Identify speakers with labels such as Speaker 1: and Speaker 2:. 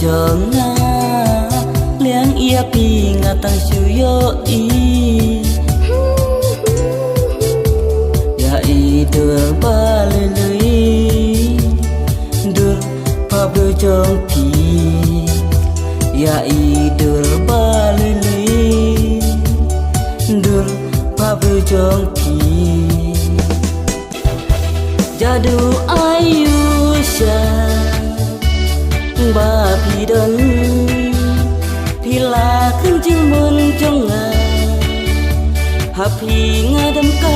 Speaker 1: chong na liang ia pi ngatang suyo i ya i dur ba lui dur pa bu chong pi ya i dur ba lui dur pa bu chong pi jadu ayusha ba pi don pila khinh chim mun trong ngà hà pi nga đâm ca